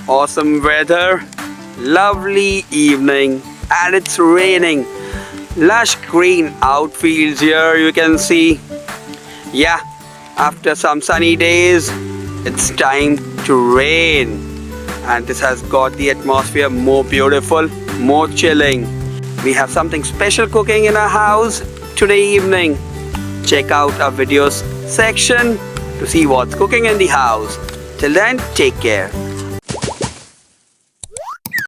awesome weather, lovely evening, and it's raining. Lush green outfields here you can see. Yeah, after some sunny days, it's time to rain. And this has got the atmosphere more beautiful, more chilling. We have something special cooking in our house today evening. Check out our videos section to see what's cooking in the house. Till then, take care.